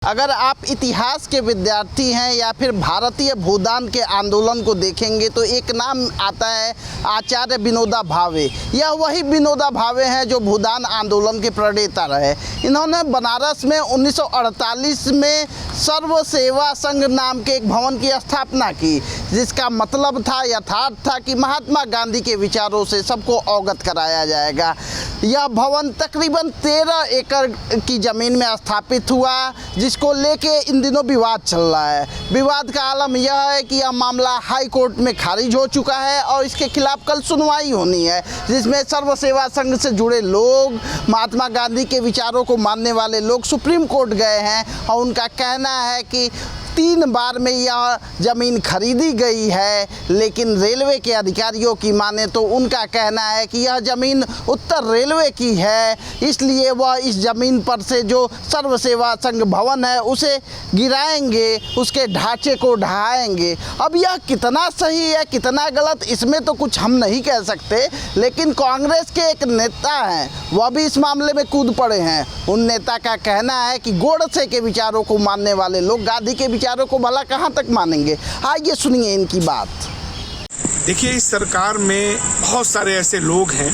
अगर आप इतिहास के विद्यार्थी हैं या फिर भारतीय भूदान के आंदोलन को देखेंगे तो एक नाम आता है आचार्य विनोबा भावे। यह वही विनोबा भावे हैं जो भूदान आंदोलन के प्रणेता रहे। इन्होंने बनारस में 1948 में सर्व सेवा संघ नाम के एक भवन की स्थापना की, जिसका मतलब था, यथार्थ था कि महात्मा गांधी के विचारों से सबको अवगत कराया जाएगा। यह भवन तकरीबन 13 एकड़ की ज़मीन में स्थापित हुआ, जिसको लेके इन दिनों विवाद चल रहा है। विवाद का आलम यह है कि यह मामला हाई कोर्ट में खारिज हो चुका है और इसके खिलाफ कल सुनवाई होनी है, जिसमें सर्व सेवा संघ से जुड़े लोग, महात्मा गांधी के विचारों को मानने वाले लोग सुप्रीम कोर्ट गए हैं और उनका कहना है कि 3 बार में यह ज़मीन खरीदी गई है, लेकिन रेलवे के अधिकारियों की माने तो उनका कहना है कि यह ज़मीन उत्तर रेलवे की है, इसलिए वह इस ज़मीन पर से जो सर्व सेवा संघ भवन है उसे गिराएंगे, उसके ढांचे को ढहाएंगे। अब यह कितना सही है कितना गलत, इसमें तो कुछ हम नहीं कह सकते, लेकिन कांग्रेस के एक नेता हैं, वह भी इस मामले में कूद पड़े हैं। उन नेता का कहना है कि गोडसे के विचारों को मानने वाले लोग गांधी के विचारों को भला कहाँ तक मानेंगे। आइए सुनिए इनकी बात। देखिए, इस सरकार में बहुत सारे ऐसे लोग हैं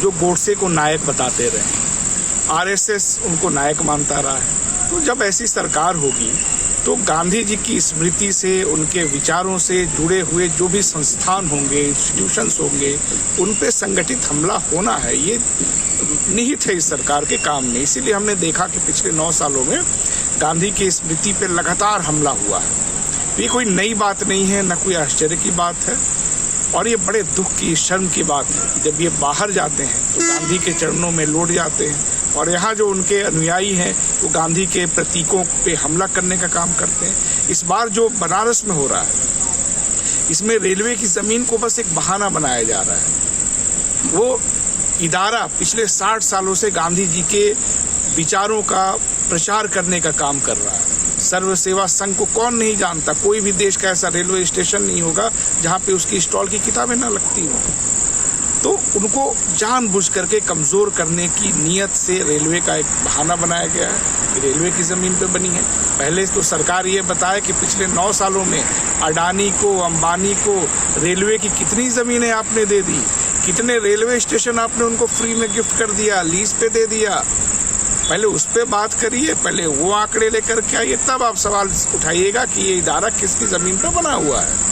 जो गोडसे को नायक बताते रहे, आरएसएस उनको नायक मानता रहा है। तो जब ऐसी सरकार होगी तो गांधी जी की स्मृति से, उनके विचारों से जुड़े हुए जो भी संस्थान होंगे, इंस्टीट्यूशंस होंगे, उन पे संगठित हमला होना है। ये निहित है इस सरकार के काम में। इसीलिए हमने देखा कि पिछले 9 सालों में गांधी की स्मृति पे लगातार हमला हुआ है। ये कोई नई बात नहीं है, न कोई आश्चर्य की बात है, और ये बड़े दुख की, शर्म की बात है कि जब ये बाहर जाते हैं तो गांधी के चरणों में लौट जाते हैं, और यहाँ जो उनके अनुयायी हैं वो गांधी के प्रतीकों पे हमला करने का काम करते हैं। इस बार जो बनारस में हो रहा है, इसमें रेलवे की ज़मीन को बस एक बहाना बनाया जा रहा है। वो इदारा पिछले 60 सालों से गांधी जी के विचारों का प्रचार करने का काम कर रहा है। सर्व सेवा संघ को कौन नहीं जानता। कोई भी देश का ऐसा रेलवे स्टेशन नहीं होगा जहाँ पे उसकी स्टॉल की किताबें ना लगती हों। तो उनको जानबूझ करके कमज़ोर करने की नीयत से रेलवे का एक बहाना बनाया गया है कि रेलवे की ज़मीन पे बनी है। पहले तो सरकार ये बताए कि पिछले 9 सालों में अडानी को, अंबानी को रेलवे की कितनी ज़मीनें आपने दे दी, कितने रेलवे स्टेशन आपने उनको फ्री में गिफ्ट कर दिया, लीज पे दे दिया। पहले उस पर बात करिए, पहले वो आंकड़े लेकर के आइए, तब आप सवाल उठाइएगा कि ये इदारा किसकी ज़मीन पर बना हुआ है।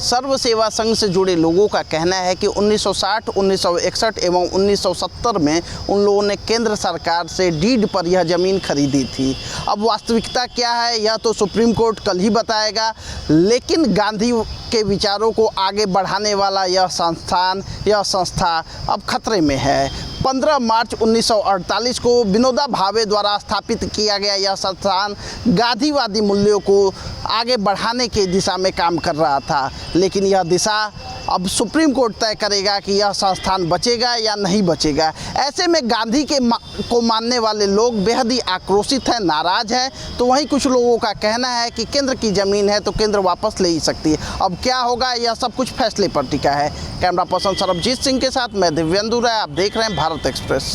सर्व सेवा संघ से जुड़े लोगों का कहना है कि 1960, 1961 एवं 1970 में उन लोगों ने केंद्र सरकार से डीड पर यह ज़मीन खरीदी थी। अब वास्तविकता क्या है यह तो सुप्रीम कोर्ट कल ही बताएगा, लेकिन गांधी के विचारों को आगे बढ़ाने वाला यह संस्था अब खतरे में है। 15 मार्च 1948 को विनोबा भावे द्वारा स्थापित किया गया यह संस्थान गांधीवादी मूल्यों को आगे बढ़ाने की दिशा में काम कर रहा था, लेकिन यह दिशा अब सुप्रीम कोर्ट तय करेगा कि यह संस्थान बचेगा या नहीं बचेगा। ऐसे में गांधी को मानने वाले लोग बेहद ही आक्रोशित हैं, नाराज हैं। तो वहीं कुछ लोगों का कहना है कि केंद्र की ज़मीन है तो केंद्र वापस ले ही सकती है। अब क्या होगा यह सब कुछ फैसले पर टिका है। कैमरा पर्सन सरबजीत सिंह के साथ मैं दिव्येंदु राय, आप देख रहे हैं भारत एक्सप्रेस।